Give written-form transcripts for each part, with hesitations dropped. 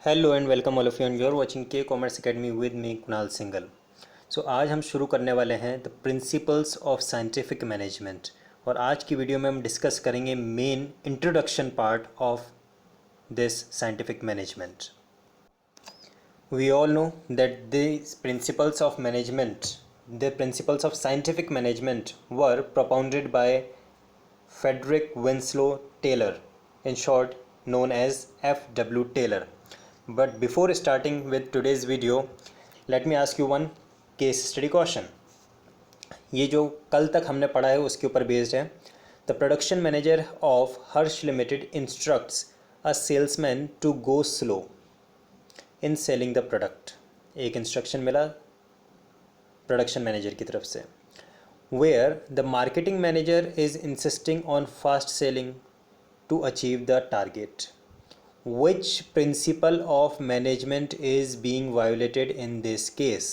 Hello and welcome all of you and you are watching K commerce academy with me Kunal Singhal. So आज हम शुरू करने वाले हैं the principles of scientific management. और आज की वीडियो में हम डिस्कस करेंगे main introduction part of this scientific management. We all know that this principles of management, the principles of scientific management were propounded by Frederick Winslow Taylor, in short known as F.W. Taylor. But before starting with today's video, let me ask you one case study question. ये जो कल तक हमने पढ़ा है उसके ऊपर based है। The production manager of Harsh limited instructs a salesman to go slow in selling the product. एक इंस्ट्रक्शन मिला प्रोडक्शन मैनेजर की तरफ से, where the marketing manager is insisting on fast selling to achieve the target. Which principle of management is being violated in this case?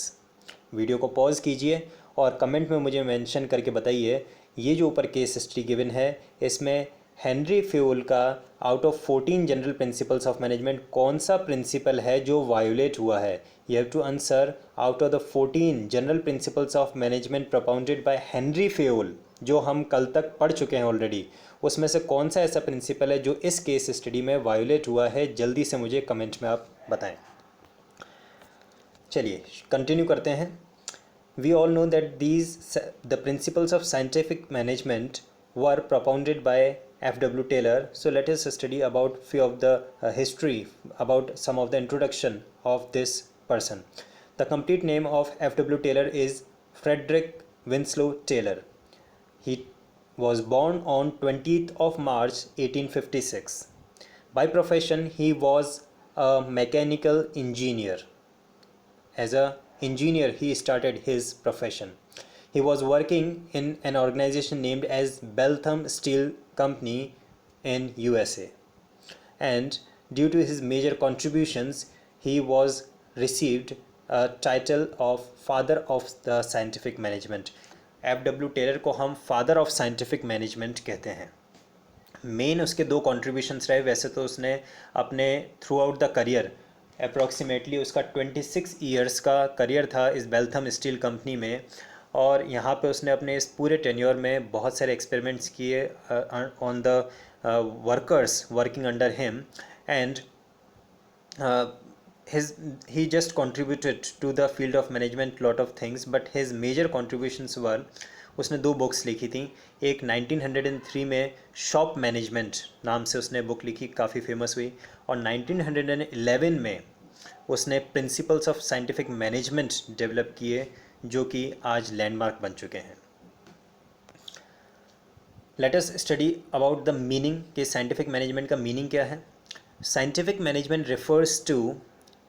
Video को pause कीजिए और comment में मुझे मेंशन करके बताइए ये जो ऊपर केस हिस्ट्री गिवन है इसमें हेनरी फ्यूल का out of 14 general principles of management कौन सा प्रिंसिपल है जो वायोलेट हुआ है। You have to answer out of the 14 general principles of management propounded by Henry Fayol, जो हम कल तक पढ़ चुके हैं ऑलरेडी, उसमें से कौन सा ऐसा प्रिंसिपल है जो इस केस स्टडी में वायोलेट हुआ है। जल्दी से मुझे कमेंट में आप बताएं। चलिए कंटिन्यू करते हैं। We all know that the principles of scientific management were propounded by F.W. Taylor. So let us study about few of the history, about some of the introduction of this person. The complete name of F.W. Taylor is Frederick Winslow Taylor. He was born on 20th of March 1856. By profession, he was a mechanical engineer. As a engineer, he started his profession. He was working in an organization named as Beltham Steel Company in USA, and due to his major contributions he was received a title of father of the scientific management. F.W. Taylor को हम father of scientific management कहते हैं। Main उसके दो contributions रहे। वैसे तो उसने अपने through out the career approximately उसका 26 ईयर्स का करियर था इस बेल्थम स्टील कंपनी में, और यहाँ पे उसने अपने इस पूरे टेन्योर में बहुत सारे एक्सपेरिमेंट्स किए on the workers working under him, and he just contributed to the field of management lot of things, but his major contributions were उसने दो बुक्स लिखी थी। एक 1903 में शॉप मैनेजमेंट नाम से उसने बुक लिखी, काफ़ी फेमस हुई, और 1911 में उसने principles of scientific management develop किए जो कि आज लैंडमार्क बन चुके हैं। Let us study about the meaning कि साइंटिफिक मैनेजमेंट का मीनिंग क्या है। Scientific management refers to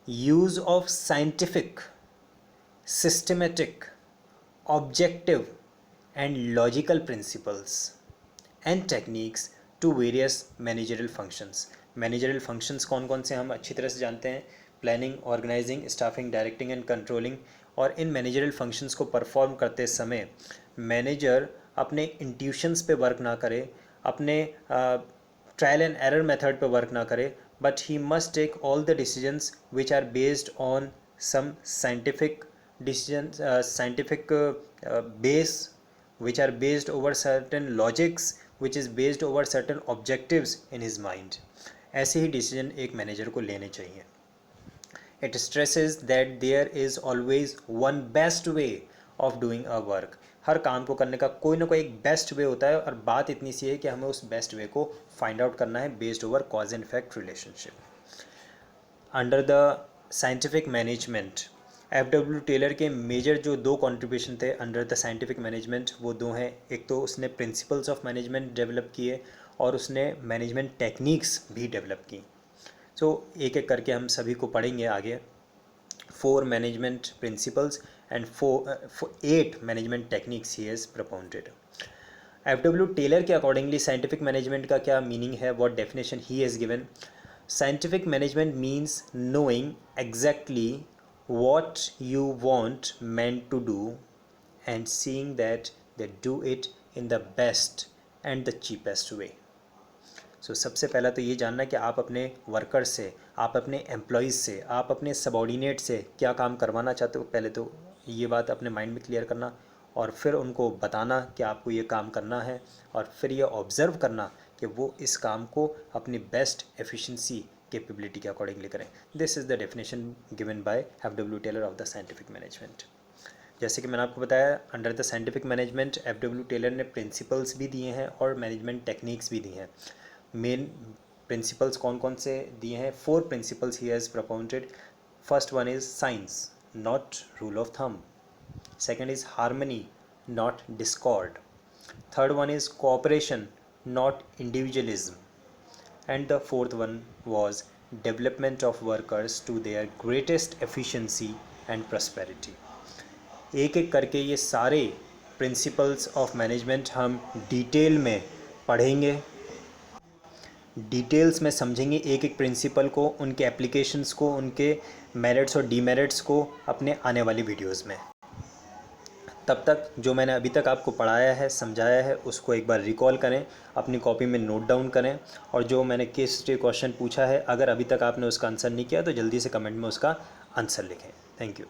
use of scientific, systematic, objective and logical principles and techniques to various managerial functions. managerial functions कौन कौन से हम अच्छी तरह से जानते हैं, planning, organising, staffing, directing and controlling. और इन मैनेजरियल फंक्शंस को परफॉर्म करते समय मैनेजर अपने इंट्यूशंस पे वर्क ना करे, अपने ट्रायल एंड एरर मेथड पे वर्क ना करे, but he must take all the decisions which are based on some scientific decisions, scientific base, which are based over certain logics, which is based over certain objectives in his mind. ऐसे ही decision एक manager को लेने चाहिए। It stresses that there is always one best way of doing a work. हर काम को करने का कोई ना कोई एक बेस्ट वे होता है, और बात इतनी सी है कि हमें उस बेस्ट वे को फाइंड आउट करना है based over cause and effect relationship. Under the scientific management F.W. Taylor के मेजर जो दो कंट्रीब्यूशन थे अंडर द साइंटिफिक मैनेजमेंट वो दो हैं। एक तो उसने प्रिंसिपल्स ऑफ मैनेजमेंट डेवलप किए और उसने मैनेजमेंट टेक्निक्स भी डेवलप की। सो एक एक करके हम सभी को पढ़ेंगे आगे। 4 management principles and 8 management techniques he has propounded. F.W. Taylor के अकॉर्डिंगली साइंटिफिक मैनेजमेंट का क्या मीनिंग है, what definition he has given. Scientific management means knowing exactly what you want men to do and seeing that they do it in the best and the cheapest way. सो सबसे पहला तो ये जानना है कि आप अपने वर्कर से, आप अपने एम्प्लॉयज़ से, आप अपने सबॉर्डिनेट से क्या काम करवाना चाहते हो, पहले तो ये बात अपने माइंड में क्लियर करना, और फिर उनको बताना कि आपको ये काम करना है, और फिर ये ऑब्ज़र्व करना कि वो इस काम को अपनी बेस्ट एफिशिएंसी कैपेबिलिटी के अकॉर्डिंगली करें। This is the definition given by F W. Taylor of the scientific management. जैसे कि मैंने आपको बताया, under the scientific management F W. Taylor ने प्रिंसिपल्स भी दिए हैं और मैनेजमेंट टेक्निक्स भी दी हैं। मेन प्रिंसिपल्स कौन कौन से दिए हैं? 4 principles he has propounded. First one is science, not rule of thumb. Second is harmony, not Discord. Third one is cooperation, not individualism. And the fourth one was development of workers to their greatest efficiency and prosperity. एक एक करके ये सारे principles of management हम detail में पढ़ेंगे, details में समझेंगे एक एक प्रिंसिपल को, उनके एप्लीकेशंस को, उनके मेरिट्स और डीमेरिट्स को अपने आने वाली वीडियोस में। तब तक जो मैंने अभी तक आपको पढ़ाया है, समझाया है, उसको एक बार रिकॉल करें, अपनी कॉपी में नोट डाउन करें, और जो मैंने केस स्टडी क्वेश्चन पूछा है, अगर अभी तक आपने उसका आंसर नहीं किया तो जल्दी से कमेंट में उसका आंसर लिखें। Thank you.